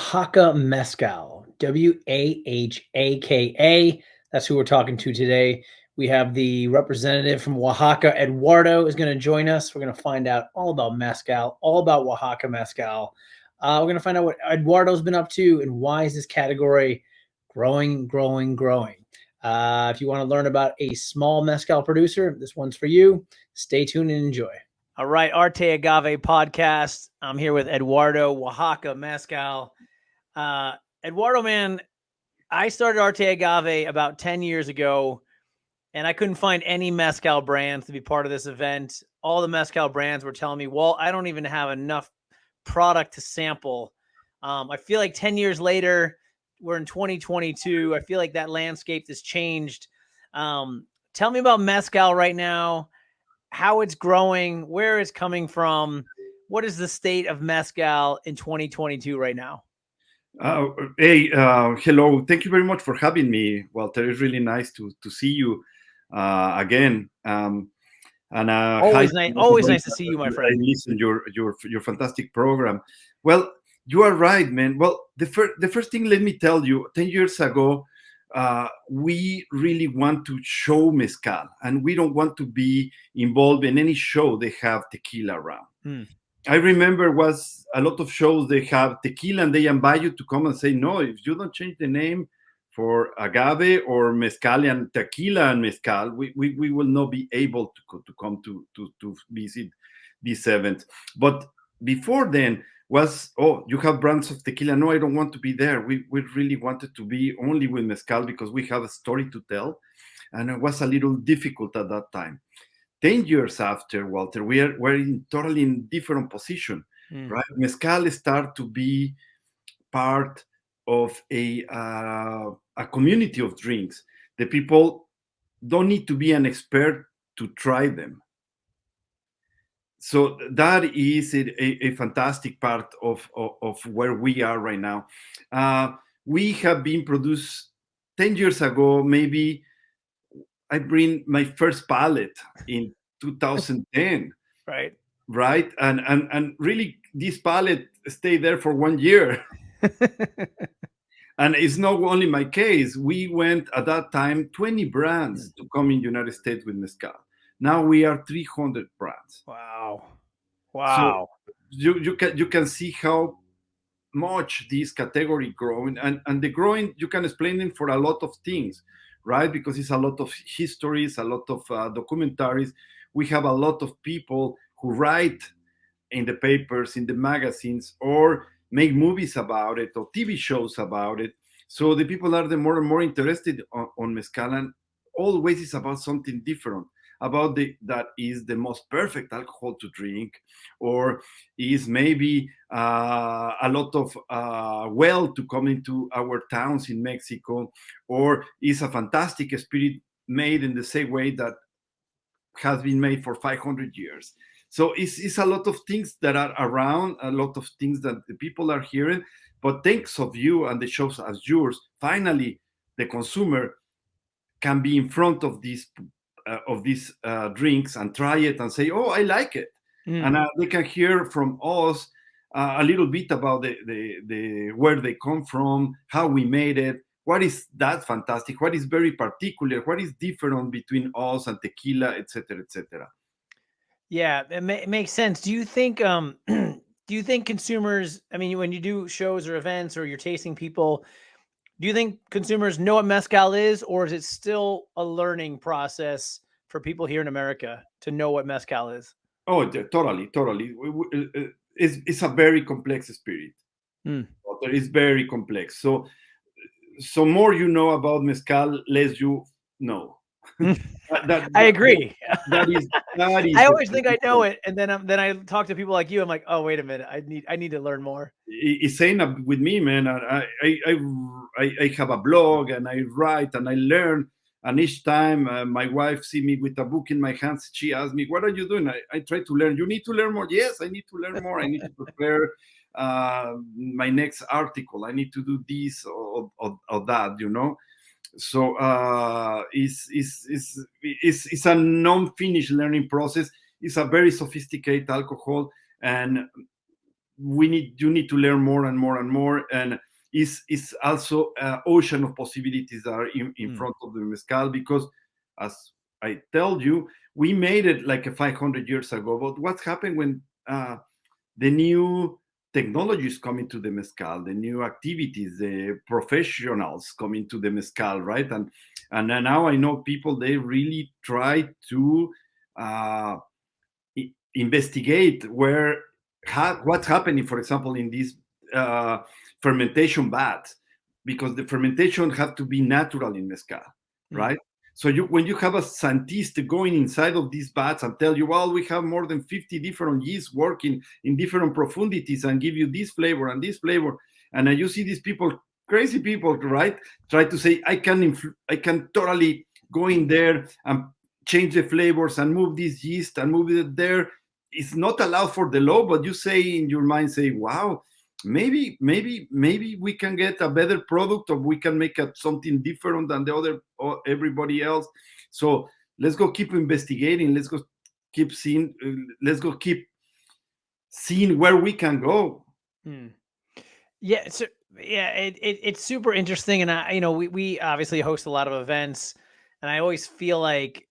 Wahaka Mezcal, Wahaka. That's who we're talking to today. We have the representative from Oaxaca, Eduardo, is going to join us. We're going to find out all about mezcal, all about Oaxaca Mezcal. We're going to find out what Eduardo's been up to and why is this category growing. If you want to learn about a small mezcal producer, this one's for you. Stay tuned and enjoy. All right, Arte Agave podcast. I'm here with Eduardo, Wahaka Mezcal. Eduardo, man, I started Arte Agave about 10 years ago, and I couldn't find any mezcal brands to be part of this event. All the mezcal brands were telling me, well, I don't even have enough product to sample. I feel like 10 years later, we're in 2022. I feel like that landscape has changed. Tell me about mezcal right now, how it's growing, where it's coming from. What is the state of mezcal in 2022 right now? Hello. Thank you very much for having me, Walter. It's really nice to see you again. Always nice to see you, my friend. I listen your fantastic program. Well, you are right, man. Well, the first thing, let me tell you, 10 years ago, we really want to show mezcal, and we don't want to be involved in any show they have tequila around. I remember was a lot of shows they have tequila and they invite you to come and say, no, if you don't change the name for agave or mezcal and tequila and mezcal, we will not be able to come to visit this event. But before then was, oh, you have brands of tequila. No, I don't want to be there. We really wanted to be only with mezcal because we have a story to tell. And it was a little difficult at that time. 10 years after, Walter, we're in totally in different position, right? Mezcal start to be part of a community of drinks. The people don't need to be an expert to try them. So that is a fantastic part of where we are right now. We have been produced 10 years ago, maybe. I bring my first pallet in 2010. Right. And really this pallet stayed there for 1 year. And it's not only my case. We went at that time 20 brands to come in United States with mezcal. Now we are 300 brands. Wow. So you can see how much this category growing, and the growing, you can explain it for a lot of things, right? Because it's a lot of histories, a lot of documentaries. We have a lot of people who write in the papers, in the magazines, or make movies about it or TV shows about it. So the people are the more and more interested on mezcal, and always it's about something different, about that is the most perfect alcohol to drink, or is maybe a lot of well to come into our towns in Mexico, or is a fantastic spirit made in the same way that has been made for 500 years. So it's a lot of things that are around, a lot of things that the people are hearing. But thanks of you and the shows as yours, finally the consumer can be in front of these drinks and try it and say, oh, I like it. And they can hear from us a little bit about the where they come from, how we made it, what is that fantastic, what is very particular, what is different between us and tequila, etc., etc. Yeah, it makes sense. Do you think consumers, I mean, when you do shows or events or you're tasting people, do you think consumers know what mezcal is, or is it still a learning process for people here in America to know what mezcal is? Oh, yeah, totally. It's a very complex spirit. It's very complex. So more you know about mezcal, less you know. I agree. That is I always think I know it, and then I talk to people like you. I'm like, oh, wait a minute, I need to learn more. It's saying with me, man. I have a blog and I write and I learn. And each time my wife see me with a book in my hands, she asks me, "What are you doing?" I try to learn. You need to learn more. Yes, I need to learn more. I need to prepare my next article. I need to do this or that. So it's a non-finished learning process. It's a very sophisticated alcohol, and you need to learn more and more and more, and is also ocean of possibilities that are in Mm. front of the mezcal, because as I tell you, we made it like a 500 years ago. But what happened when the new technologies coming to the mezcal, the new activities, the professionals coming to the mezcal, right? And now I know people, they really try to uh, investigate what's happening, for example, in these uh, fermentation baths, because the fermentation have to be natural in mezcal, Mm. right? So when you have a scientist going inside of these baths and tell you, well, we have more than 50 different yeasts working in different profundities and give you this flavor and this flavor, and then you see these people, crazy people, right, try to say, I can totally go in there and change the flavors and move this yeast and move it there. It's not allowed for the law, but you say in your mind, say, wow, maybe we can get a better product, or we can make something different than the other or everybody else. So let's go keep investigating. Let's go keep seeing. Let's go keep seeing where we can go. Mm. Yeah, so yeah, it's super interesting, and we obviously host a lot of events, and I always feel like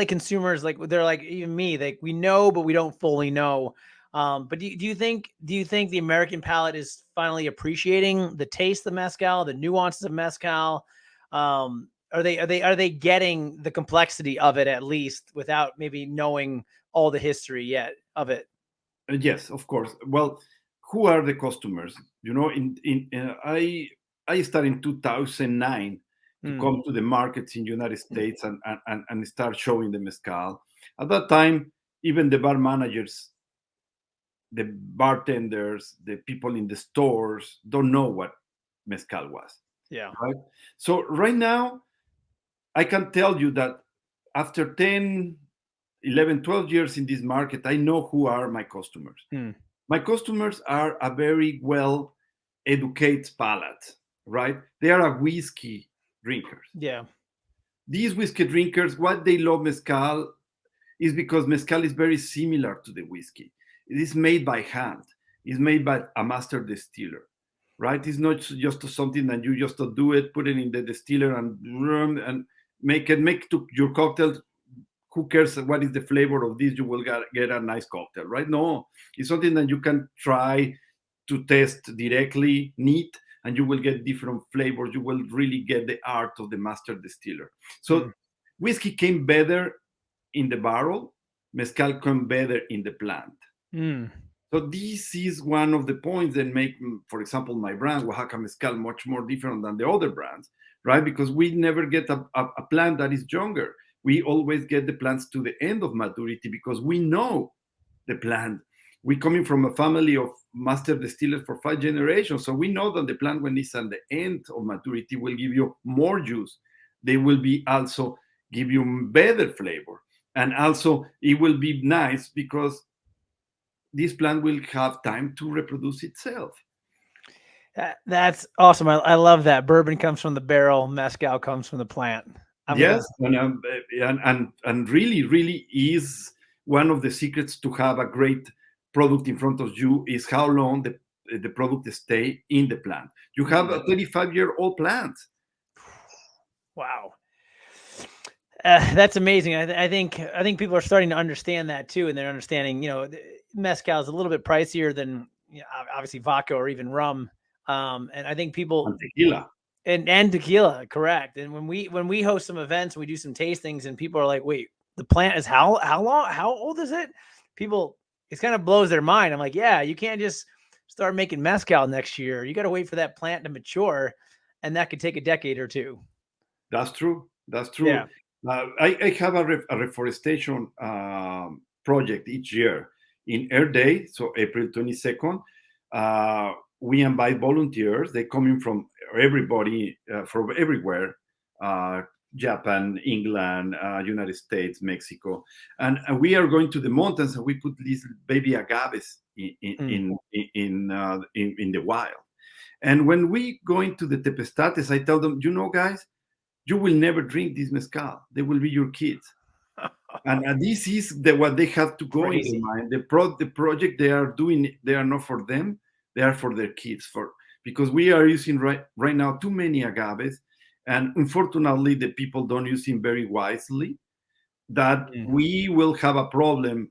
consumers, like, they're like, even me, like, we know but we don't fully know. But do you think the American palate is finally appreciating the taste of mezcal, the nuances of mezcal? Are they getting the complexity of it, at least, without maybe knowing all the history yet of it? Yes, of course. Well, who are the customers? I started in 2009 to Mm, come to the markets in United States and start showing the mezcal. At that time, even the bar managers, the bartenders, the people in the stores don't know what mezcal was, yeah. right? So right now, I can tell you that after 10, 11, 12 years in this market, I know who are my customers. Mm, My customers are a very well educated palate, right? They are a whiskey drinkers. yeah. These whiskey drinkers, what they love mezcal is because mezcal is very similar to the whiskey. It is made by hand. It's made by a master distiller, right? It's not just something that you just do it, put it in the distiller and make to your cocktail. Who cares what is the flavor of this? You will get a nice cocktail, right? No, it's something that you can try to test directly, neat, and you will get different flavors. You will really get the art of the master distiller. So Mm, whiskey came better in the barrel, mezcal came better in the plant. mm, So this is one of the points that make, for example, my brand Wahaka Mezcal much more different than the other brands, right? Because we never get a plant that is younger. We always get the plants to the end of maturity because we know the plant. We coming from a family of master distillers for 5 generations, so we know that the plant, when it's at the end of maturity, will give you more juice. They will be also give you better flavor, and also it will be nice because this plant will have time to reproduce itself. that's awesome. I love that. Bourbon comes from the barrel, mezcal comes from the plant. I'm gonna. Yes, and really, really is one of the secrets to have a great product in front of you is how long the product stay in the plant. You have Mm, a 35-year-old plant. wow. That's amazing. I think people are starting to understand that too, and they're understanding. Mezcal is a little bit pricier than, obviously, vodka or even rum. And I think people, And tequila. and tequila, correct. And when we host some events, we do some tastings, and people are like, "Wait, the plant is how long? How old is it?" People, it kind of blows their mind. I'm like, "Yeah, you can't just start making mezcal next year. You got to wait for that plant to mature, and that could take a decade or two." That's true. That's Yeah. true. I have a reforestation project each year in Earth Day, so April 22nd. We invite volunteers. They come in from everybody, from everywhere, uh, Japan, England, United States, Mexico. And we are going to the mountains, and we put these baby agaves Mm. in the wild. And when we go into the tepestates, I tell them, guys, you will never drink this mezcal. They will be your kids. And this is what they have to go in their Crazy. mind. The project they are doing, they are not for them, they are for their kids. For Because we are using right now too many agaves, and unfortunately the people don't use them very wisely. That Mm. we will have a problem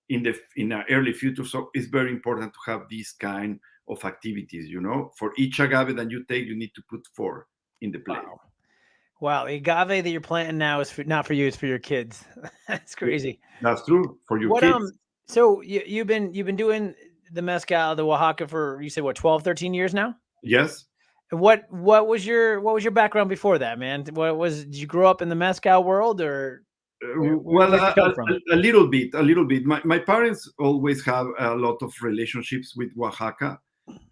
in the early future. So it's very important to have these kind of activities. For each agave that you take, you need to put four in the plate. Wow. Wow. The agave that you're planting now is not for you, it's for your kids. That's crazy. That's true for your What kids. so you've been doing the mezcal, the Oaxaca for you said what 12, 13 years now? Yes. And what was your background before that, man? Did you grow up in the mezcal world or Well, where'd you come from? a little bit, a little bit. My parents always have a lot of relationships with Oaxaca,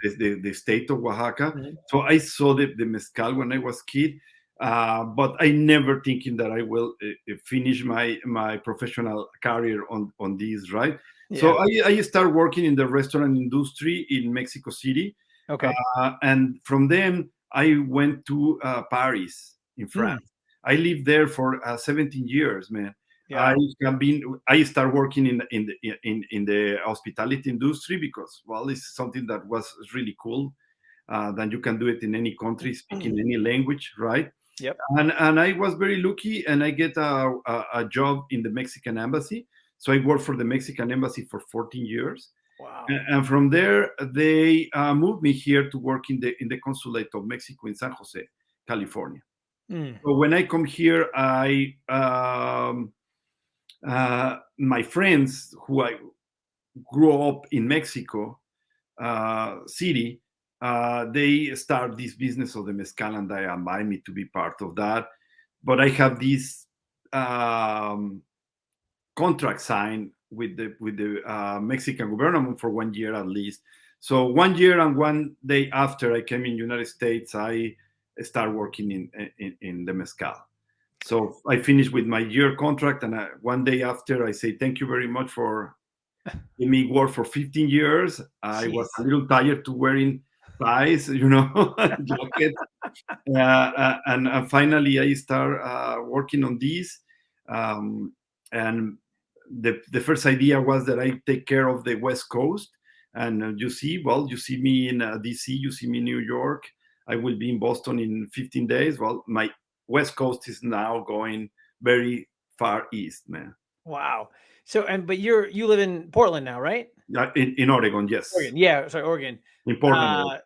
the state of Oaxaca. Mhm. So I saw the mezcal when I was kid, but I never thinking that I will finish my professional career on this, right? So Yeah. I start working in the restaurant industry in Mexico City, Okay. and from then I went to Paris in France. Mm. I lived there for 17 years, man. I Yeah. have been. I started working in the hospitality industry because, well, it's something that was really cool. That you can do it in any country, speaking any language, right? Yep. And I was very lucky, and I get a job in the Mexican embassy. So I worked for the Mexican embassy for 14 years, Wow. and from there they moved me here to work in the consulate of Mexico in San Jose, California. Mm. So when I come here, my friends who I grew up in Mexico City, they start this business of the mezcal, and they invite me to be part of that. But I have this um, contract signed with the Mexican government for 1 year at least. So 1 year and 1 day after I came in United States, I start working in the mezcal. So I finished with my year contract, and 1 day after, I say thank you very much for giving me work for 15 years. I was a Jeez. little tired to wearing ties, jackets, and finally I start working on this. Um, and the first idea was that I take care of the West Coast. And you see me in DC, you see me in New York. I will be in Boston in 15 days. Well, my West Coast is now going very far east, man. Wow. So but you live in Portland now, right? Yeah, in Oregon, yes, Oregon. Yeah, sorry, Oregon. in Portland, Oregon.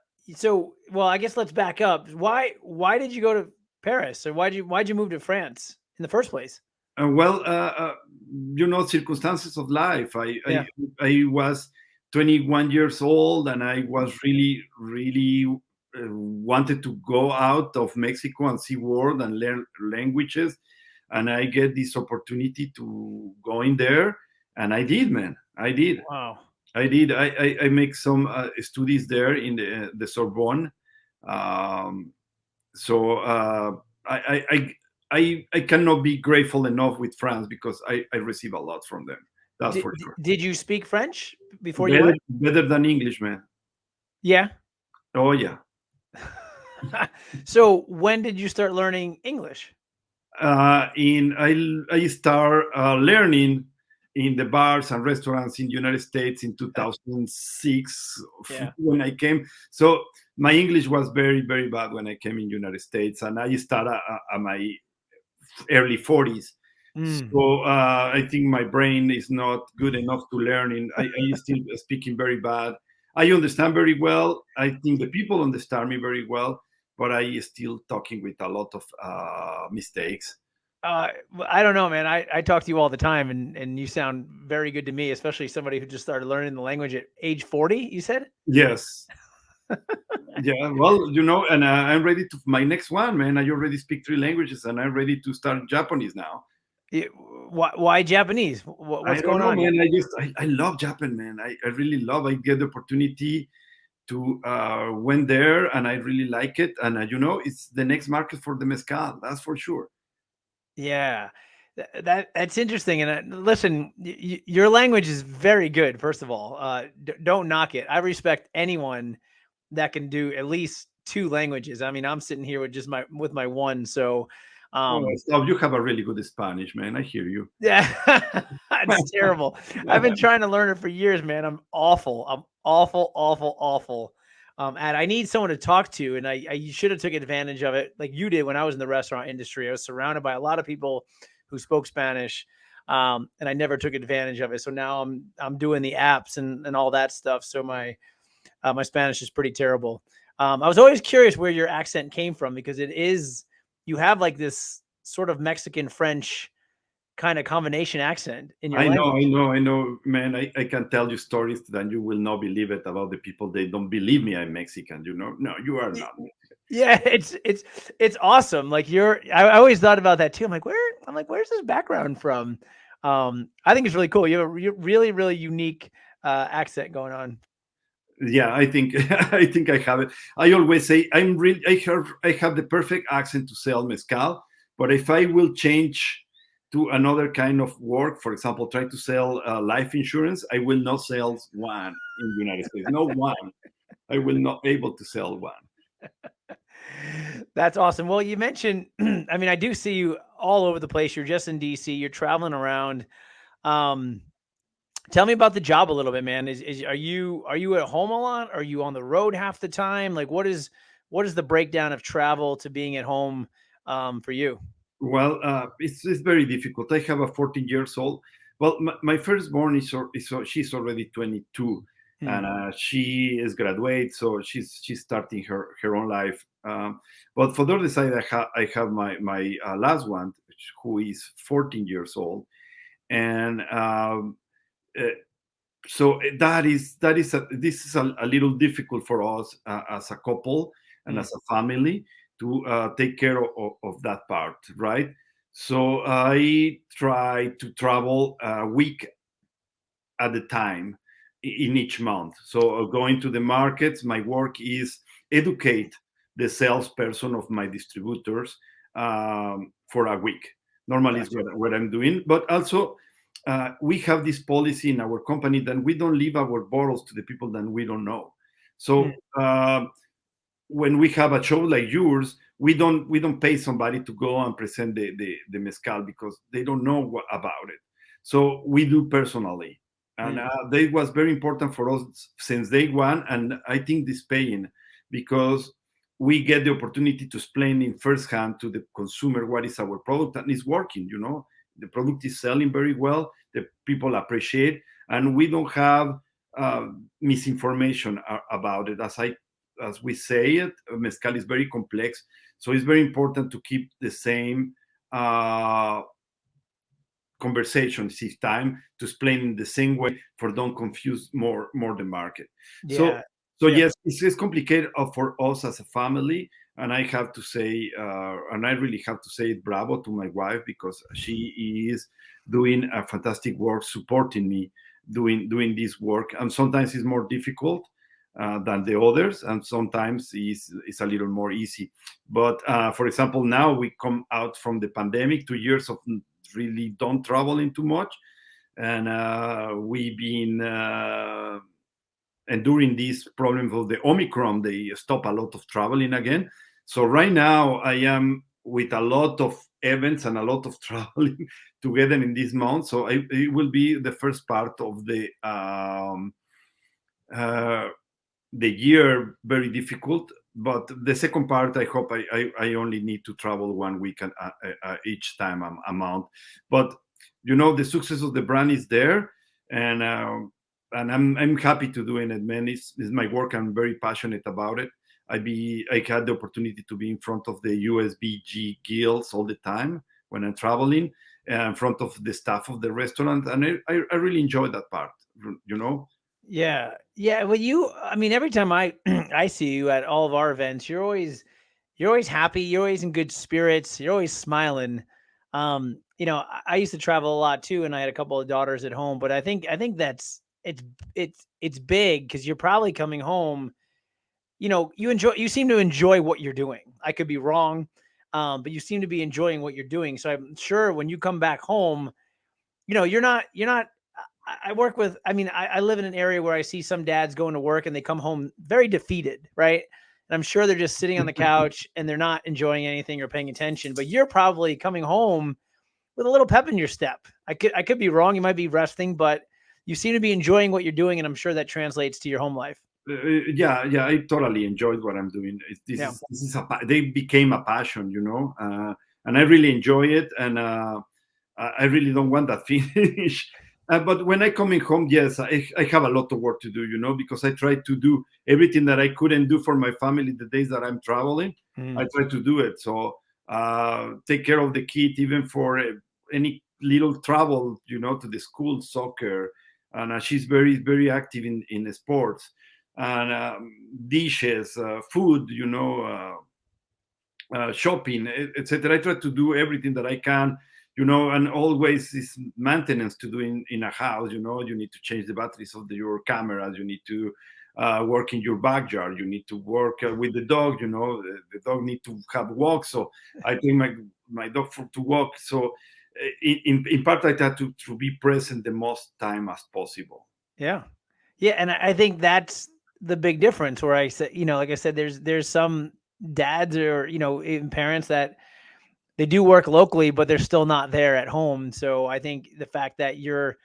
Uh well, I guess let's back up. Why did you go to Paris? Or why'd you move to France in the first place? Well, circumstances of life. Yeah. I was 21 years old, and I was really, really wanted to go out of Mexico and see world and learn languages. And I get this opportunity to go in there, and I did, man. I did. Wow. I did. I make some studies there in the Sorbonne. Um, so I cannot be grateful enough with France because I receive a lot from them. That's Did for sure. did you speak French before you Better went? better than English, man. Yeah. Oh yeah. So when did you start learning English? In I start learning in the bars and restaurants in the United States in 2006 Yeah. when I came. So my English was very, very bad when I came in United States, and I started at my early 40s. Mm. So I think my brain is not good enough to learn. I still speaking very bad. I understand very well. I think the people understand me very well, but I still talking with a lot of mistakes. I don't know, man. I talk to you all the time, and you sound very good to me, especially somebody who just started learning the language at age 40. You said? Yes. Yeah. Well, and I'm ready to my next one, man. I already speak three languages, and I'm ready to start Japanese now. Yeah, why Japanese? I What's don't going know, on? man. I love Japan, man. I really love. I get the opportunity to went there, and I really like it. And it's the next market for the mezcal. That's for sure. Yeah, that's interesting. And listen, your language is very good. First of all, don't knock it. I respect anyone that can do at least two languages. I mean, I'm sitting here with just my one, so Oh, Um, stop. You have a really good Spanish, man. I hear you. yeah, it's terrible. I've been trying to learn it for years, man. I'm awful. I'm awful, awful, awful. And I need someone to talk to, and I should have took advantage of it like you did when I was in the restaurant industry. I was surrounded by a lot of people who spoke Spanish, and I never took advantage of it. So now I'm doing the apps and all that stuff. So my Spanish is pretty terrible. I was always curious where your accent came from because it is you have like this sort of Mexican French kind of combination accent in your I know, I language. know, I know, man. I can tell you stories that you will not believe it about the people. They don't believe me. I'm Mexican. You know, no, you are not. Yeah, it's awesome. Like I always thought about that too. I'm like, where's this background from? I think it's really cool. You have a really, really unique accent going on. Yeah, I think I think I have it. I always say I'm really. I have the perfect accent to sell mezcal, but if I will change to another kind of work, for example, try to sell life insurance, I will not sell one in the United States. No one. I will not be able to sell one. That's awesome. Well, you mentioned, I mean, I do see you all over the place. You're just in DC. You're traveling around. Um, Tell me about the job a little bit, man. Is are you at home a lot? Are you on the road half the time? Like, what is the breakdown of travel to being at home for you? Well, it's very difficult. I have a 14 years old. Well, my firstborn she's already 22, Hmm. and she is graduate, so she's starting her own life. But for the other side, I have my last one, who is 14 years old, and uh, so this is a little difficult for us as a couple and Hmm. as a family to take care of that part, right? So I try to travel a week at a time in each month. So going to the markets, my work is educate the salesperson of my distributors for a week. Normally is Gotcha. what I'm doing, but also we have this policy in our company that we don't leave our bottles to the people that we don't know. Hmm. So when we have a show like yours, we don't pay somebody to go and present the mezcal because they don't know about it. So we do personally, and Hmm. that was very important for us since day one. And I think this paying because we get the opportunity to explain in first hand to the consumer what is our product and it's working. The product is selling very well. The people appreciate, and we don't have uh, misinformation about it. As we say it, mezcal is very complex, so it's very important to keep the same uh, conversation this time to explain in the same way for don't confuse more the market. So Yeah. so Yeah. yes, it's complicated for us as a family, and I have to say, and I really have to say bravo to my wife because she is doing a fantastic work supporting me doing this work, and sometimes it's more difficult than the others, and sometimes it's a little more easy. But for example, now we come out from the pandemic, 2 years of really don't traveling too much, and we've been enduring this problem of the Omicron. They stop a lot of traveling again. So right now I am with a lot of events and a lot of traveling together in this month. So it will be the first part of uh, the year very difficult. But the second part, I hope I only need to travel 1 week each time amount. But the success of the brand is there, and I'm happy to doing it, man. It's my work. I'm very passionate about it. I had the opportunity to be in front of the USBG guilds all the time when I'm traveling, in front of the staff of the restaurant, and I really enjoy that part. You know. Yeah. Yeah. Well, I mean, every time I I see you at all of our events, you're always happy. You're always in good spirits. You're always smiling. I used to travel a lot too, and I had a couple of daughters at home. But I think it's big because you're probably coming home. You seem to enjoy what you're doing. I could be wrong, but you seem to be enjoying what you're doing. So I'm sure when you come back home, you're not. I work with. I mean, I live in an area where I see some dads going to work and they come home very defeated, right? and I'm sure they're just sitting on the couch and they're not enjoying anything or paying attention. But you're probably coming home with a little pep in your step. I could be wrong. You might be resting, but you seem to be enjoying what you're doing, and I'm sure that translates to your home life. Yeah, I totally enjoyed what I'm doing. Yeah. This is they became a passion, and I really enjoy it, and I really don't want that finish. But when I coming home, yes, I have a lot of work to do, because I try to do everything that I couldn't do for my family the days that I'm traveling. I Mm. try to do it. So take care of the kid, even for any little travel, to the school soccer, and she's very very active in sports and dishes, food, shopping, etc. I try to do everything that I can, and always is maintenance to do in a house. You need to change the batteries of your cameras. You need to work in your backyard. You need to work with the dog. The dog need to have walks. So I take my dog to walk. So in part, I try to be present the most time as possible. Yeah. Yeah, and I think that's the big difference where I said, like I said, there's some dads or, even parents that they do work locally, but they're still not there at home. So I think the fact that you're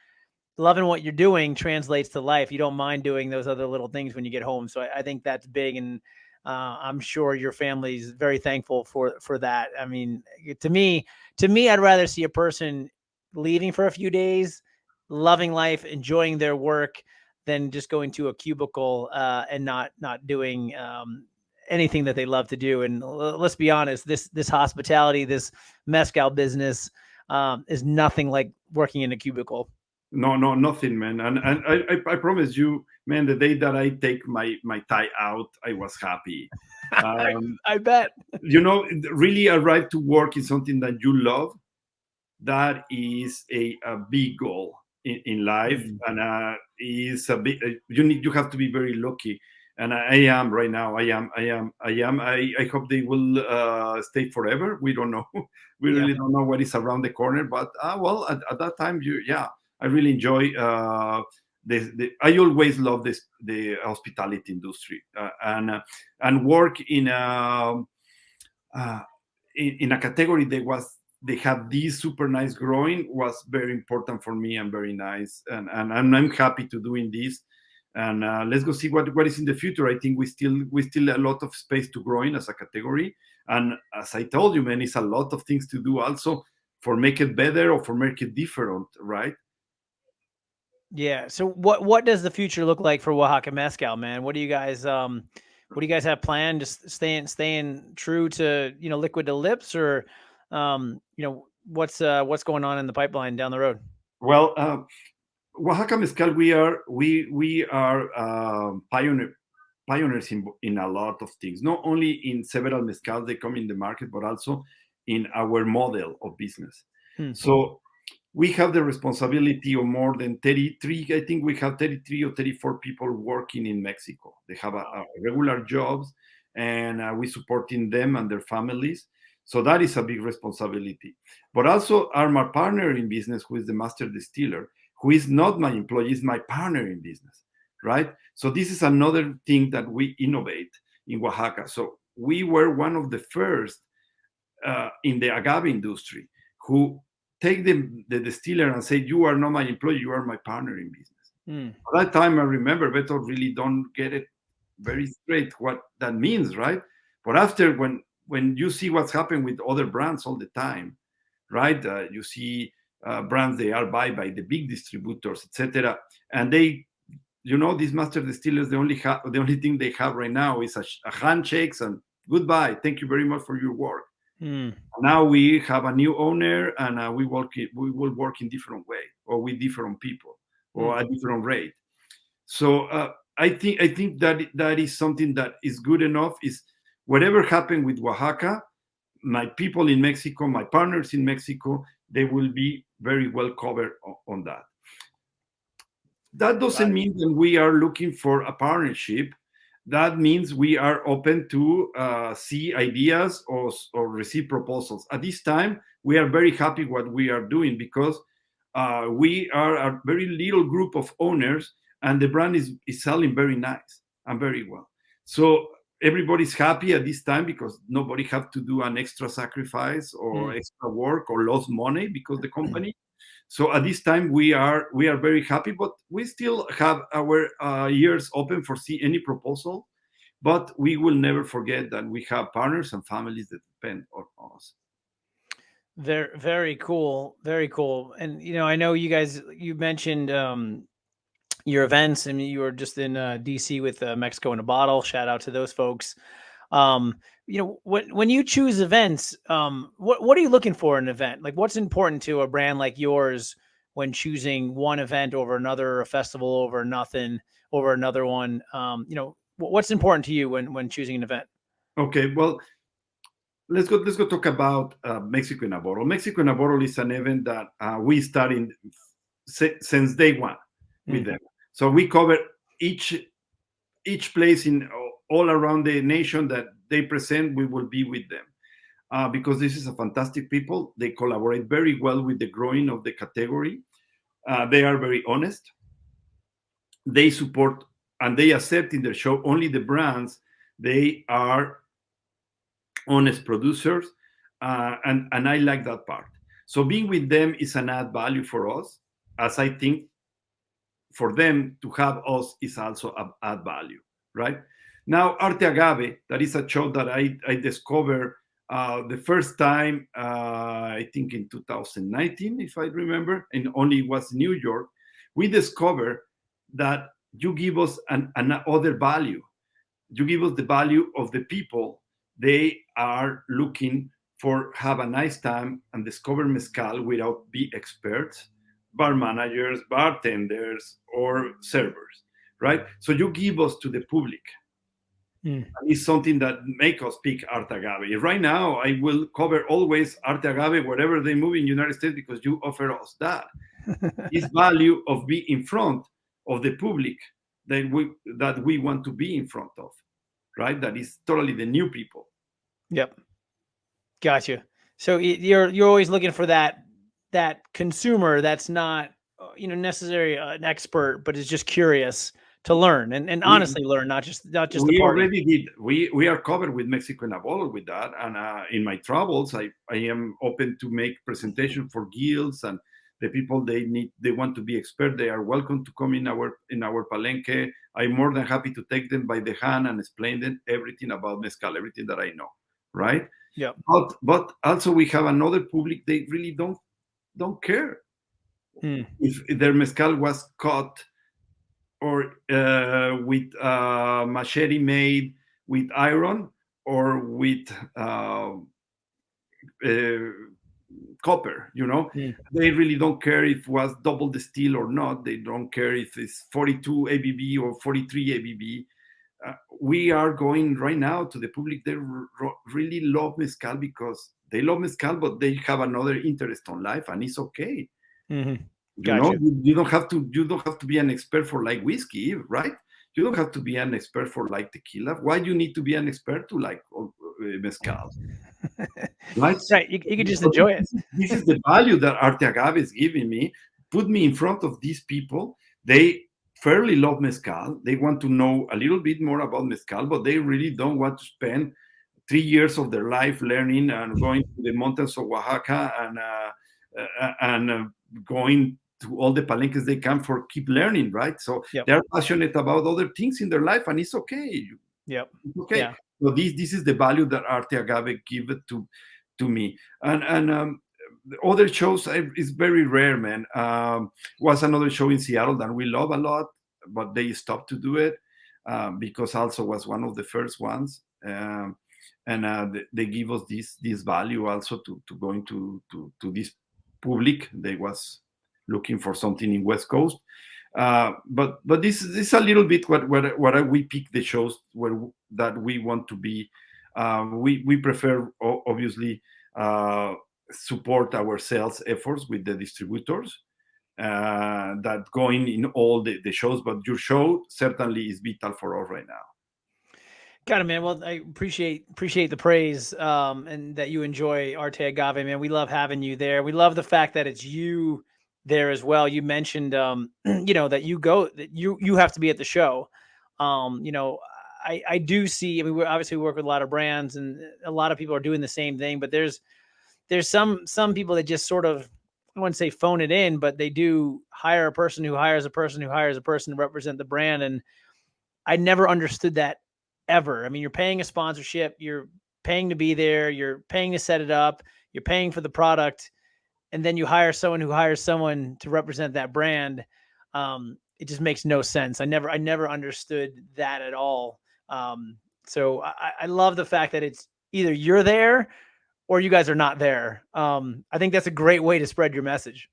loving what you're doing translates to life. You don't mind doing those other little things when you get home. So I think that's big, and I'm sure your family's very thankful for that. I mean, to me, I'd rather see a person leaving for a few days, loving life, enjoying their work, than just going to a cubicle and not doing anything that they love to do. And let's be honest, this hospitality, this mezcal business is nothing like working in a cubicle. No, no, nothing, man. And I promise you, man, the day that I take my tie out, I was happy. I, Um, I bet. really arrive to work in something that you love. That is a big goal in life, Mm. and is a big. You have to be very lucky, and I am right now. I am. I hope they will stay forever. We don't know. We Yeah. really don't know what is around the corner. But well, at that time, yeah, I really enjoy. I always love the hospitality industry, and work uh, in a category that was they have this super nice growing was very important for me and very nice, and I'm happy to doing this. And let's go see what is in the future. I think we still a lot of space to grow in as a category, and as I told you, man, it's a lot of things to do also for make it better or for make it different, right? Yeah. So what does the future look like for Oaxaca Mezcal, man? What do you guys have planned? Just staying true to, liquid to lips, or what's going on in the pipeline down the road? Well, Wahaka Mezcal, we are pioneers in a lot of things. Not only in several mezcals they come in the market, but also in our model of business. Hmm. So we have the responsibility of more than 33. I think we have 33 or 34 people working in Mexico. They have a regular jobs, and we supporting them and their families. So that is a big responsibility. But also, our my partner in business, who is the master distiller, who is not my employee, is my partner in business, right? So this is another thing that we innovate in Oaxaca. So we were one of the first in the agave industry who take the distiller and say, "You are not my employee, you are my partner in business." Hmm. At that time, I remember Beto really don't get it very straight what that means, right? But after when you see what's happened with other brands all the time, right? You see brands they are buy by the big distributors, etc., and these master distillers the only thing they have right now is a handshakes and goodbye, thank you very much for your work. Hmm. Now we have a new owner, and we will work in different way or with different people Hmm. or a different rate. So I think that is something that is good enough. Is whatever happened with Oaxaca, my people in Mexico, my partners in Mexico, they will be very well covered on that. That Got doesn't it. mean that we are looking for a partnership. That means we are open to see ideas or receive proposals. At this time, we are very happy what we are doing because we are a very little group of owners, and the brand is selling very nice and very well. So everybody's happy at this time because nobody have to do an extra sacrifice or Mm. extra work or lost money because the company. So at this time we are very happy, but we still have our ears open for see any proposal. But we will never forget that we have partners and families that depend on us. Very, very cool. Very cool. And I know you guys. You mentioned your events. I mean, you were just in DC with Mexico in a Bottle. Shout out to those folks. Um, when you choose events, what are you looking for in an event? Like, what's important to a brand like yours when choosing one event over another, a festival over nothing, over another one? What's important to you when choosing an event? Okay, well, let's go talk about Mexico in a Bottle. Mexico in a Bottle is an event that we started since day one with Mm. them. So we cover each place in all around the nation that they present. We will be with them because this is a fantastic people. They collaborate very well with the growing of the category. They are very honest. They support and they accept in their show only the brands. They are honest producers, and I like that part. So being with them is an add value for us, as I think for them to have us is also add value, right? Now, Arte Agave, that is a show that I discovered the first time, I think in 2019, if I remember, and only was New York. We discovered that you give us an other value. You give us the value of the people. They are looking for have a nice time and discover mezcal without be experts, bar managers, bartenders, or servers, right? So you give us to the public. Mm. It's something that make us pick Arte Agave. Right now, I will cover always Arte Agave wherever they move in United States because you offer us that. This value of be in front of the public that we want to be in front of, right? That is totally the new people. Yep. Gotcha. So you're always looking for that consumer that's not necessarily an expert, but is just curious to learn and We, honestly learn, not just the we party. already did. We are covered with Mexico in a bottle with that. And in my travels, I am open to make presentation for guilds and the people they want to be expert. They are welcome to come in our palenque. I'm more than happy to take them by the hand and explain them everything about mezcal, everything that I know, right? Yep. But also we have another public. They really don't care Mm. if their mezcal was caught or with machete made with iron or with uh, copper. Mm. They really don't care if it was double distilled or not. They don't care if it's 42 ABV or 43 ABV. We are going right now to the public. They really love mezcal because they love mezcal, but they have another interest on life, and it's okay. Hmm. You know, Gotcha. you don't have to be an expert for like whiskey, right? You don't have to be an expert for like tequila. Why do you need to be an expert to like mezcal, right? Right. You could just So enjoy it. this is the value that Arte Agave is giving me. Put me in front of these people. They fairly love mezcal. They want to know a little bit more about mezcal, but they really don't want to spend 3 years of their life learning and going to the mountains of Oaxaca and going to all the palenques they can for keep learning, right? So Yep. they're passionate about other things in their life, and it's okay. Yep. It's okay. Yeah. So this is the value that Arte Agave give it to me, and the other shows is very rare, man. Was another show in Seattle that we love a lot, but they stopped to do it because also was one of the first ones. And they give us this value also to going to this public. They was looking for something in West Coast, but this is a little bit what we pick the shows where that we want to be. We prefer obviously support our sales efforts with the distributors that going in all the shows, but your show certainly is vital for us right now. Got it, man. Well, I appreciate the praise, and that you enjoy Arte Agave, man. We love having you there. We love the fact that it's you there as well. You mentioned, that you have to be at the show. Um, you know, I do see. I mean, we obviously work with a lot of brands, and a lot of people are doing the same thing. But there's some people that just sort of, I wouldn't say phone it in, but they do hire a person who hires a person who hires a person to represent the brand. And I never understood that ever. I mean, you're paying a sponsorship, you're paying to be there, you're paying to set it up, you're paying for the product, and then you hire someone who hires someone to represent that brand. It just makes no sense. I never understood that at all. So I love the fact that it's either you're there or you guys are not there. I think that's a great way to spread your message.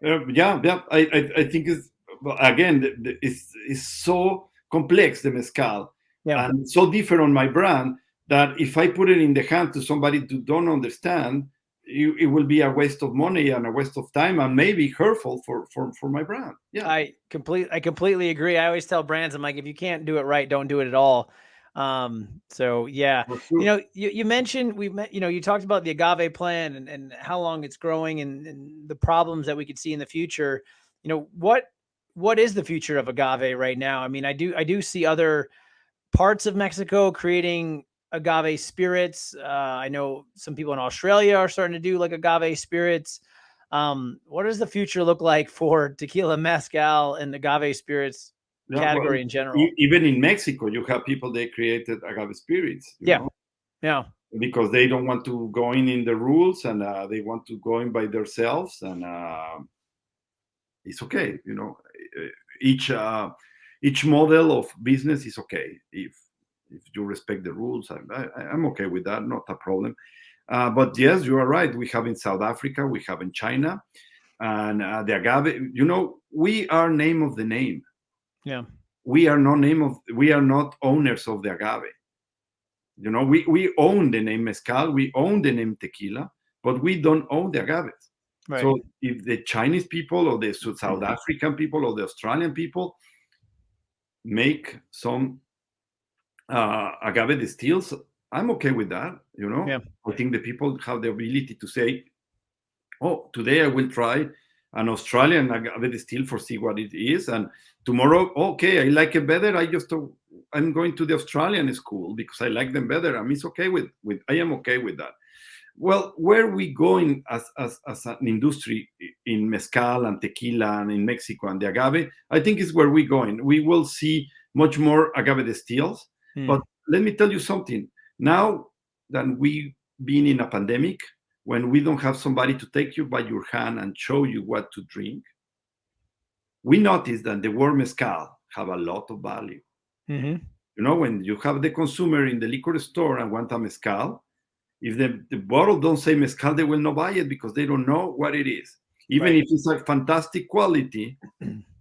Yeah, yeah. I think it's, well, again, it's so complex, the mezcal, Yeah. and so different on my brand that if I put it in the hand to somebody who don't understand, it will be a waste of money and a waste of time and maybe hurtful for my brand. Yeah. I completely agree. I always tell brands, I'm like, if you can't do it right, don't do it at all. So yeah, For sure. you mentioned, you talked about the agave plan and how long it's growing and the problems that we could see in the future. What is the future of agave right now? I mean, I do see other parts of Mexico creating agave spirits. I know some people in Australia are starting to do like agave spirits. What does the future look like for tequila, mezcal, and agave spirits Yeah, well, category in general? even in Mexico, you have people they created agave spirits, Yeah, yeah, because they don't want to go in the rules and they want to go in by themselves, and it's okay. Each each model of business is okay if you respect the rules. I'm okay with that, not a problem. But yes, you are right. We have in South Africa, we have in China, and the agave. We are name of the name. yeah. We are not owners of the agave. We own the name mezcal, we own the name tequila, but we don't own the agaves. Right. So if the Chinese people or the South African people or the Australian people make some agave distills, I'm okay with that. Yeah. I think the people have the ability to say, oh, today I will try an Australian agave distill for see what it is, and tomorrow, okay, I like it better. I'm going to the Australian school because I like them better. It's okay I am okay with that. Well, where we going as an industry in mezcal and tequila and in Mexico and the agave, I think is where we're going. We will see much more agave distills. But let me tell you something. Now that we've been in a pandemic, when we don't have somebody to take you by your hand and show you what to drink, we notice that the word mezcal have a lot of value. Mm-hmm. When you have the consumer in the liquor store and want a mezcal, if the bottle don't say mezcal, they will not buy it because they don't know what it is. Even Right. if it's a fantastic quality,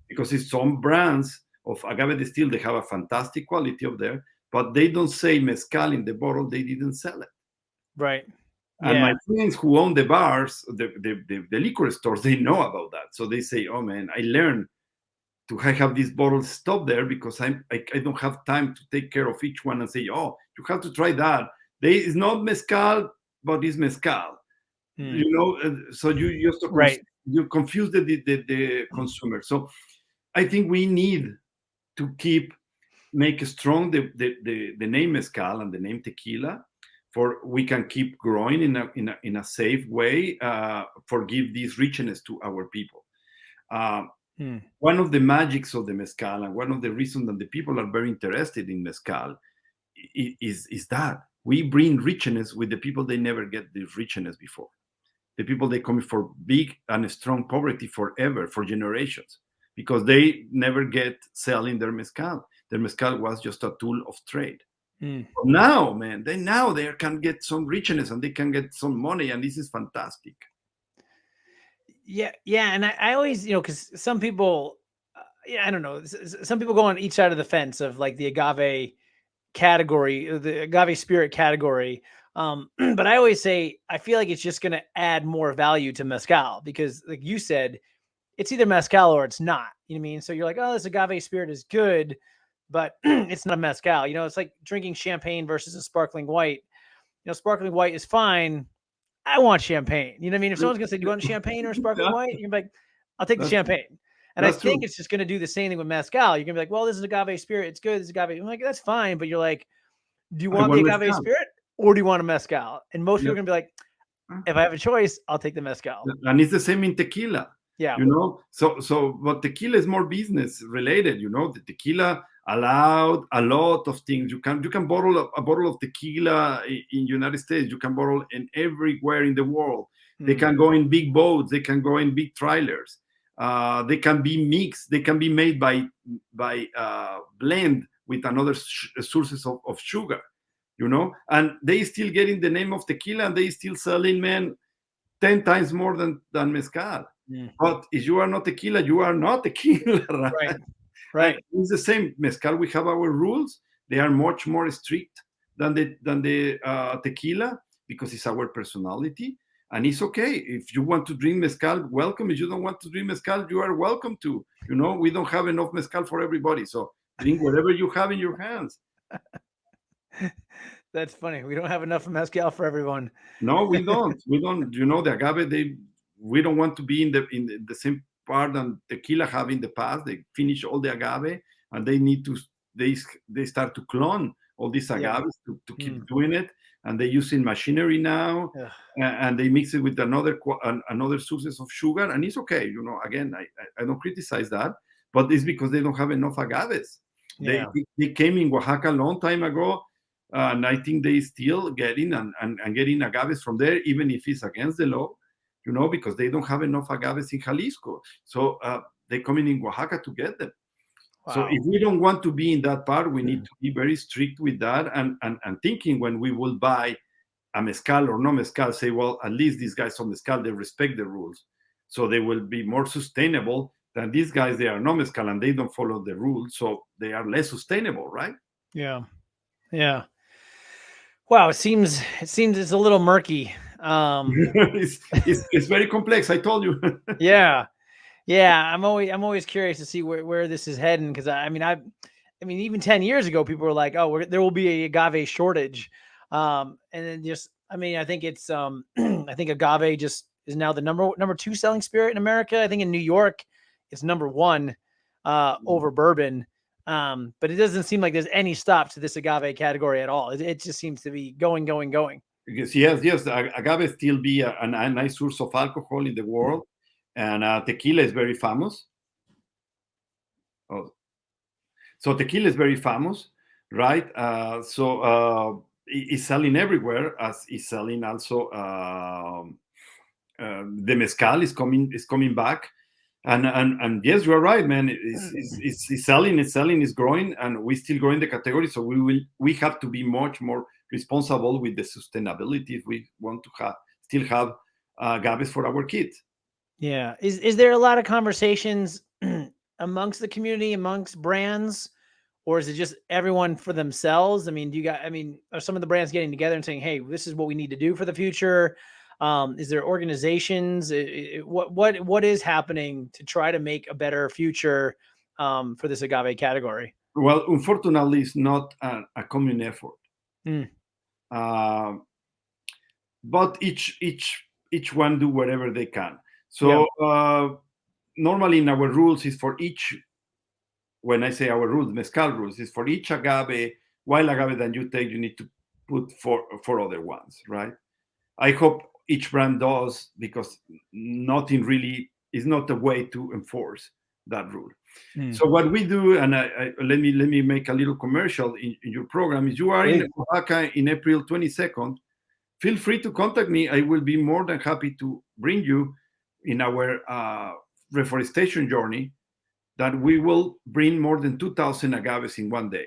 because it's some brands of agave distill, they have a fantastic quality up there, but they don't say mezcal in the bottle, they didn't sell it. Right. And my Yeah. friends who own the bars, the liquor stores, they know about that. So they say, oh man, I learned to have these bottles stop there because I don't have time to take care of each one and say, oh, you have to try that. It's not mezcal, but it's mezcal. So you just Right. you confuse the consumer. So I think we need to make strong the name mezcal and the name tequila, for we can keep growing in a safe way, for give this richness to our people. One of the magics of the mezcal, and one of the reasons that the people are very interested in mezcal, is that we bring richness with the people they never get this richness before. The people they come for big and strong poverty forever, for generations, because they never get selling their mezcal. Their mezcal was just a tool of trade. But now, man, they can get some richness and they can get some money, and this is fantastic. Yeah. Yeah. And I always, because some people, I don't know, some people go on each side of the fence of like the agave category, the agave spirit category. But I always say, I feel like it's just going to add more value to mezcal because, like you said, it's either mezcal or it's not. You know what I mean? So you're like, oh, this agave spirit is good, but it's not a mezcal. It's like drinking champagne versus a sparkling white. Sparkling white is fine. I want champagne. You know what I mean? If someone's gonna say, do you want champagne or sparkling Yeah, white? You're like, I'll take the that's champagne. And I That's think true. it's just going to do the same thing with mezcal. You're going to be like, well, this is agave spirit. It's good. This is agave. I'm like, that's fine. But you're like, do you I want the want agave mezcal. spirit or do you want a mezcal? And most people Yeah. are going to be like, if I have a choice, I'll take the mezcal. And it's the same in tequila, Yeah. but tequila is more business related. The tequila allowed a lot of things. You can bottle a bottle of tequila in United States. You can bottle in everywhere in the world. They Hmm. can go in big boats. They can go in big trailers. They can be mixed. They can be made by blend with another sources of sugar. And they still getting the name of tequila, and they still selling, man, 10 times more than mezcal. Mm. But if you are not tequila, you are not tequila, Right. right? And Right. it's the same. Mezcal, we have our rules. They are much more strict than the tequila, because it's our personality. And it's okay. If you want to drink mezcal, welcome. If you don't want to drink mezcal, you are welcome to. We don't have enough mezcal for everybody. So drink whatever you have in your hands. That's funny. We don't have enough mezcal for everyone. No, we don't. We don't. The agave. We don't want to be in the same part than tequila have in the past. They finish all the agave, and they need to. They start to clone all these Yeah. agaves to Mm. keep doing it, and they using machinery now, Ugh. and they mix it with another sources of sugar, and it's okay. Again, I don't criticize that, but it's because they don't have enough agaves. They Yeah. they came in Oaxaca a long time ago, and I think they still getting and getting agaves from there, even if it's against the law, because they don't have enough agaves in Jalisco. So they're coming in Oaxaca to get them. So Wow. if we don't want to be in that part, we need to be very strict with that, and thinking when we will buy a mezcal or no mezcal, say, well, at least these guys on mezcal, they respect the rules. So they will be more sustainable than these guys. They are no mezcal and they don't follow the rules. So they are less sustainable, right? Yeah. Yeah. Wow. It seems it's a little murky. It's very complex. I told you. Yeah. Yeah. I'm always curious to see where this is heading. Cause I mean, even 10 years ago, people were like, oh, there will be a agave shortage. And then I think it's, I think agave just is now the number two selling spirit in America. I think in New York, it's number one, over bourbon. But it doesn't seem like there's any stop to this agave category at all. It just seems to be going, going, going. Yes. Agave still be a nice source of alcohol in the world, and tequila is very famous. Oh, so tequila is very famous, right? It's selling everywhere, as is selling also. The mezcal is coming back, and yes, you are right, man. It's selling, it's growing, and we still growing the category. So we have to be much more responsible with the sustainability if we want to still have agaves for our kids. Yeah. Is there a lot of conversations amongst the community, amongst brands, or is it just everyone for themselves? Are some of the brands getting together and saying, "Hey, this is what we need to do for the future"? Is there organizations? What is happening to try to make a better future for this agave category? Well, unfortunately, it's not a common effort. Mm. Uh, but each one do whatever they can. Yeah. So normally in our rules is for each. When I say our rules, mezcal rules, is for each wild agave that you take, you need to put four other ones, right? I hope each brand does, because nothing really is not a way to enforce that rule. Mm. So what we do, and let me make a little commercial in your program. If you are in Please. Oaxaca in April 22nd, feel free to contact me. I will be more than happy to bring you in our reforestation journey, that we will bring more than 2,000 agaves in one day.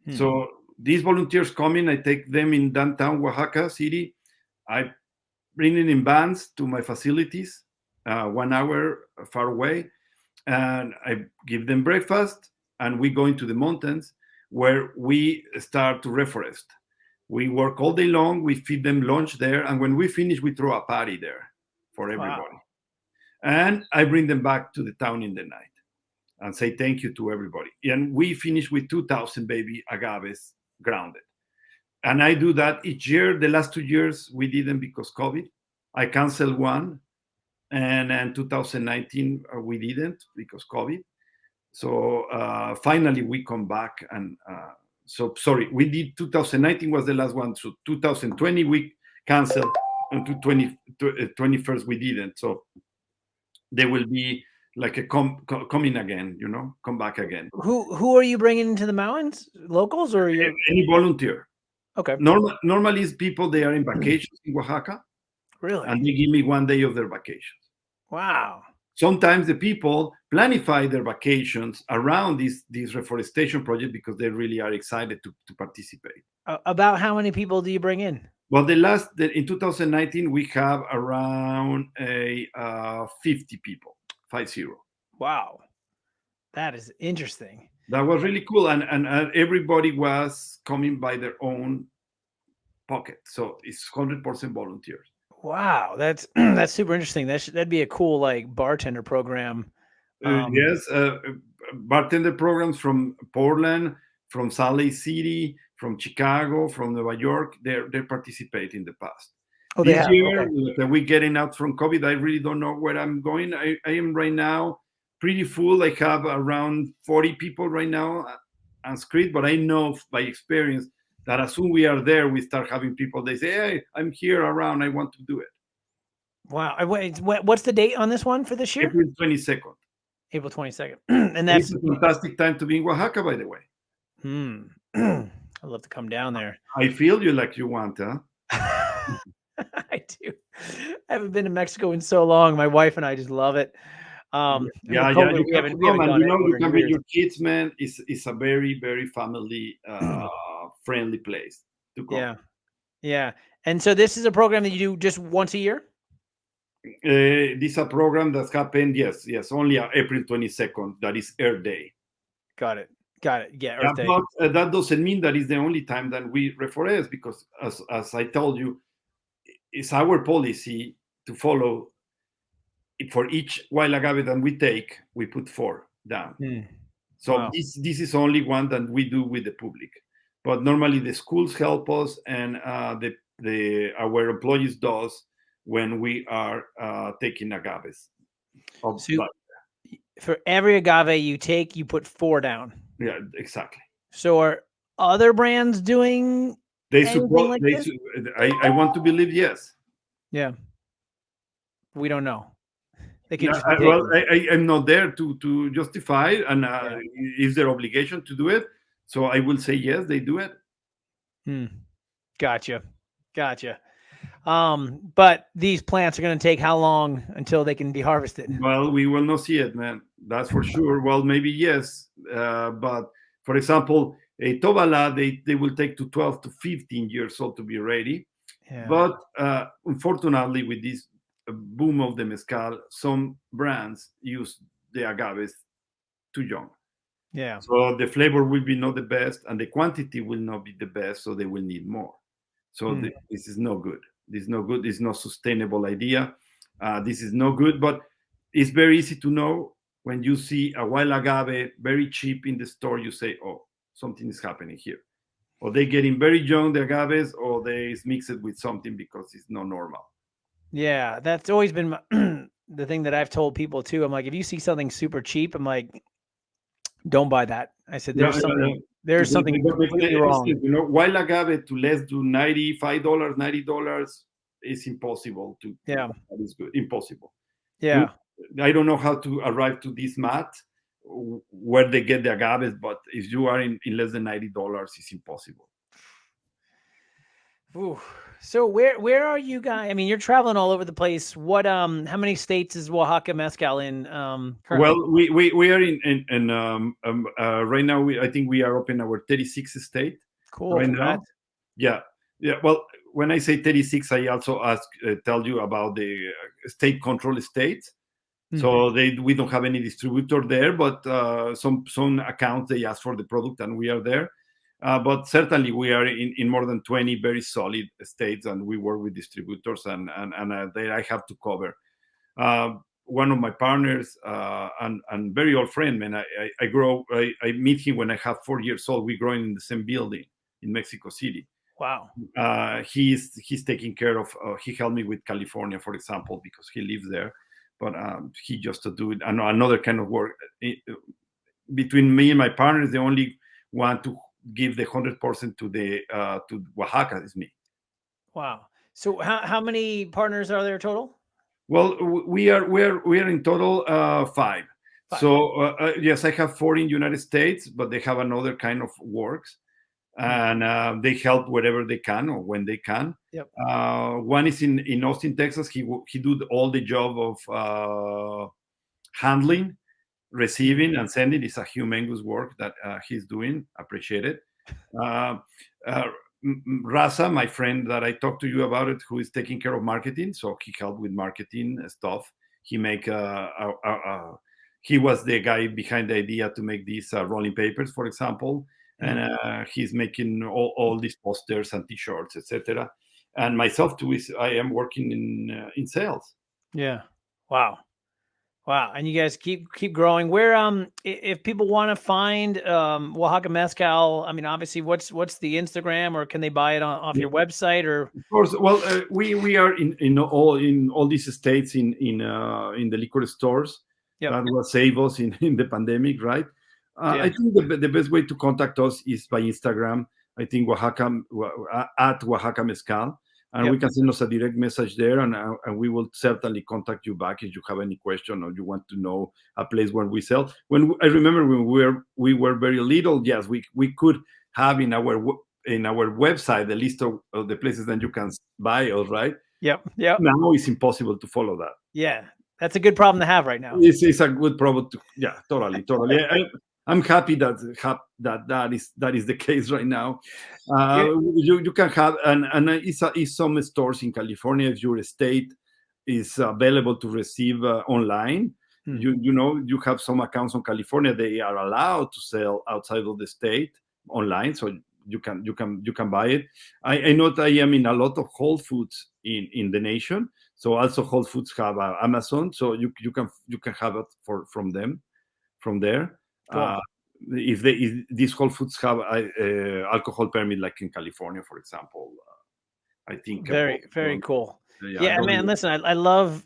Mm. So these volunteers come in, I take them in downtown Oaxaca City. I bring it in vans to my facilities, 1 hour far away, and I give them breakfast, and we go into the mountains where we start to reforest. We work all day long, we feed them lunch there, and when we finish, we throw a party there for Wow. everybody. And I bring them back to the town in the night and say thank you to everybody. And we finish with 2,000 baby agaves grounded. And I do that each year. The last 2 years we didn't, because COVID. I canceled one, and in 2019 we didn't because COVID. So finally we come back, and so sorry, we did 2019 was the last one. So 2020 we canceled, and to 21st we didn't. So they will be like a coming again, come back again. Who are you bringing into the mountains? Locals or you're Any volunteer. okay? Normally it's people, they are in vacations in Oaxaca, Really? and they give me 1 day of their vacations. Wow. Sometimes the people planify their vacations around this reforestation project because they really are excited to participate. About how many people do you bring in? Well, in 2019 we have around 50 people, 50. Wow, that is interesting. That was really cool, and everybody was coming by their own pocket, so it's 100% volunteers. Wow, that's that's super interesting. That'd be a cool like bartender program. Yes, bartender programs from Portland, from Salt Lake City, from Chicago, from New York. They participate in the past. Oh, they This have. year, Okay. we're getting out from COVID. I really don't know where I'm going. I am right now pretty full. I have around 40 people right now on script, but I know by experience that as soon we are there, we start having people. They say, "Hey, I'm here around. I want to do it." Wow. Wait, what's the date on this one for this year? April 22nd. April 22nd. And It's that's a fantastic time to be in Oaxaca, by the way. I'd love to come down there. I feel you like you want, huh? I do. I haven't been to Mexico in so long. My wife and I just love it. And with Yeah. COVID, You we have to haven't come, and gone you anywhere in can bring years. your kids, man. It's a very, very family friendly place to come. Yeah. Yeah. And so this is a program that you do just once a year? This is a program that's happened. Yes, only April 22nd. That is Earth Day. Got it. Got it. Yeah, Yeah, Earth Day. but that doesn't mean that is the only time that we reforest, because as I told you, it's our policy to follow. For each wild agave that we take, we put 4 down. So Wow. this is only one that we do with the public, but normally the schools help us, and our employees does when we are taking agaves. So for every agave you take, you put 4 down. Yeah, exactly. So are other brands doing They anything support. like this? I want to believe yes. Yeah. We don't know. They could Yeah, just be well, taken. I'm not there to justify, and Yeah. is their obligation to do it. So I will say yes, they do it. Gotcha. Gotcha. But these plants are going to take how long until they can be harvested? Well, we will not see it, man. That's for sure. Well, maybe yes, but for example, a Tobala, they will take to 12 to 15 years old to be ready. Yeah. But unfortunately, with this boom of the mezcal, some brands use the agaves too young. Yeah. So the flavor will be not the best, and the quantity will not be the best. So they will need more. So this is no good. This is no good. It's not sustainable idea. This is no good. But it's very easy to know when you see a wild agave very cheap in the store. You say, "Oh, something is happening here." Or they getting very young the agaves, or they mix it with something because it's not normal. Yeah, that's always been the thing that I've told people too. I'm like, if you see something super cheap, I'm like, don't buy that. I said, Yeah, there's something completely wrong. Wild agave to less than $95, $90 is impossible to. Yeah. That is good. Impossible. Yeah. I don't know how to arrive to this math, where they get the agaves, but if you are in less than $90, it's impossible. Ooh. So where are you guys? I mean, you're traveling all over the place. What how many states is Wahaka Mezcal in currently? Well, we are in right now. I think we are open our 36th state. Cool. Right Congrats. now. Yeah. Well, when I say 36, I also tell you about the state control states. So we don't have any distributor there, but some accounts they ask for the product, and we are there. But certainly we are in more than 20 very solid states, and we work with distributors, and they I have to cover. One of my partners and very old friend, man. I meet him when I have 4 years old. We growing in the same building in Mexico City. Wow. He's taking care of. He helped me with California, for example, because he lives there. but he just to do it another kind of work. Between me and my partner, the only one to give the 100% to the to Oaxaca is me. Wow. So how many partners are there total? Well, we are in total five. Five. So yes, I have four in United States, but they have another kind of works, Hmm. and they help wherever they can or when they can. Yep. One is in Austin, Texas. He do all the job of handling, Mhm. receiving, and sending. It's a humongous work that he's doing. Appreciate it. Uh, uh, Raza, my friend that I talked to you about it, who is taking care of marketing, so he helped with marketing stuff. He make he was the guy behind the idea to make these rolling papers, for example, and Mhm. he's making all these posters and T-shirts, etc. And myself too is I am working in sales. Yeah. Wow. Wow. And you guys keep growing. Where if people want to find Oaxaca Mezcal, I mean obviously what's the Instagram, or can they buy it off your website or Of course. Well, we are in all these states in the liquor stores. Yep. That will save us in the pandemic, right? I Yeah. think the best way to contact us is by Instagram. I think at Oaxaca Mezcal, and we Yep. can send us a direct message there, and we will certainly contact you back if you have any question or you want to know a place where we sell. I remember when we were very little, yes, we could have in our website the list of the places that you can buy us, right? Yep. Yep. Now it's impossible to follow that. Yeah. That's a good problem to have right now. It's a good problem to, yeah, totally. I'm happy that is the case right now. You You can have and it's some stores in California, if your state is available to receive online. hmm, You have some accounts on California, they are allowed to sell outside of the state online, so you can buy it. I know that I am in a lot of Whole Foods in the nation, so also Whole Foods have Amazon, so you can have it from there. cool. If these Whole Foods have alcohol permit, like in California, for example, I think Very, very Boston, cool. yeah, Yeah, man. Listen, I love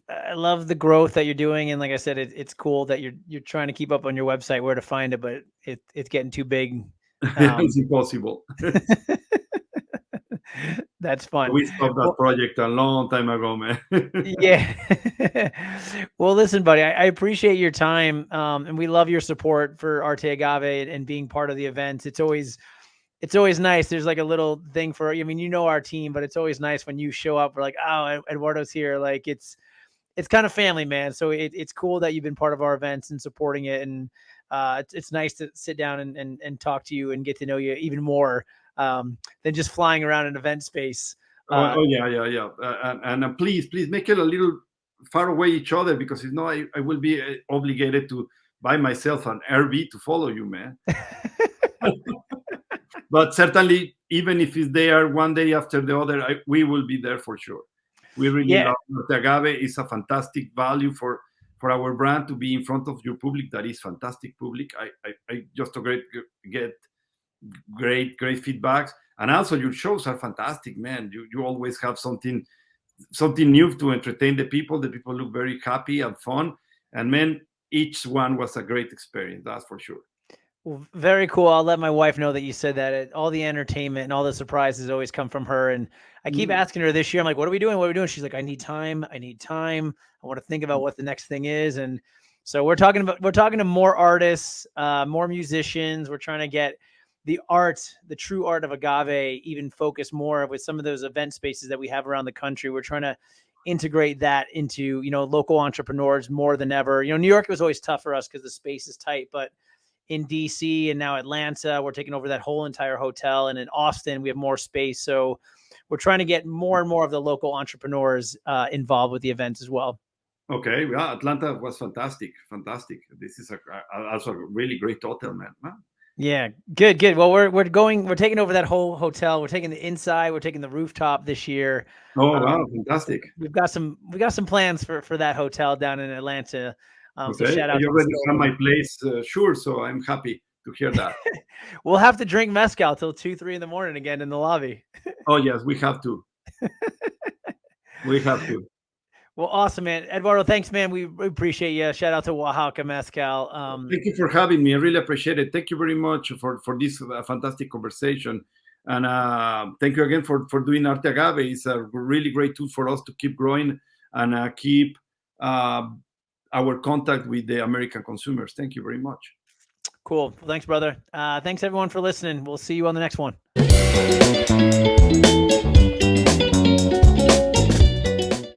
the growth that you're doing, and like I said, it's cool that you're trying to keep up on your website where to find it, but it's getting too big. Um, it's impossible. that's fun. We stopped that Well, project a long time ago, man. yeah. Well, listen, buddy, I appreciate your time, and we love your support for Arte Agave and being part of the event. It's always nice. There's like a little thing for, I mean, our team, but it's always nice when you show up. We're like, oh, Eduardo's here. Like it's kind of family, man. So it's cool that you've been part of our events and supporting it. And it's nice to sit down and talk to you and get to know you even more than just flying around an event space. Oh, yeah. And please make it a little far away each other, because if not, I will be obligated to buy myself an RV to follow you, man. But certainly, even if it's there one day after the other, we will be there for sure. We really Yeah. love Arte Agave. It's a fantastic value for our brand to be in front of your public. That is fantastic public. I just get great feedbacks, and also your shows are fantastic, man. You always have something new to entertain the people. The people look very happy and fun, and man, each one was a great experience. That's for sure. Well, very cool. I'll let my wife know that you said that. All the entertainment and all the surprises always come from her. And I keep Mm. asking her this year, I'm like, what are we doing? What are we doing? She's like, I need time. I need time. I want to think about what the next thing is. And so we're talking to more artists, more musicians. We're trying to get the true art of agave, even focus more with some of those event spaces that we have around the country. We're trying to integrate that into, local entrepreneurs more than ever. New York was always tough for us because the space is tight, but in DC and now Atlanta, we're taking over that whole entire hotel. And in Austin, we have more space. So we're trying to get more and more of the local entrepreneurs involved with the events as well. Okay, yeah, Atlanta was fantastic. This is also a really great hotel, man. Huh? Yeah, good, good. Well, we're taking over that whole hotel. We're taking the inside. We're taking the rooftop this year. Oh wow, So fantastic. we've got some plans for that hotel down in Atlanta. So Okay, shout out you to the already have store. my place, sure. So I'm happy to hear that. We'll have to drink mezcal till 2, 3 in the morning again in the lobby. Oh yes, we have to. We have to. Well, awesome, man. Eduardo, thanks, man. We appreciate you. Shout out to Wahaka Mezcal. Thank you for having me. I really appreciate it. Thank you very much for this fantastic conversation. And thank you again for doing Arte Agave. It's a really great tool for us to keep growing and keep our contact with the American consumers. Thank you very much. Cool. Thanks, brother. Thanks, everyone, for listening. We'll see you on the next one.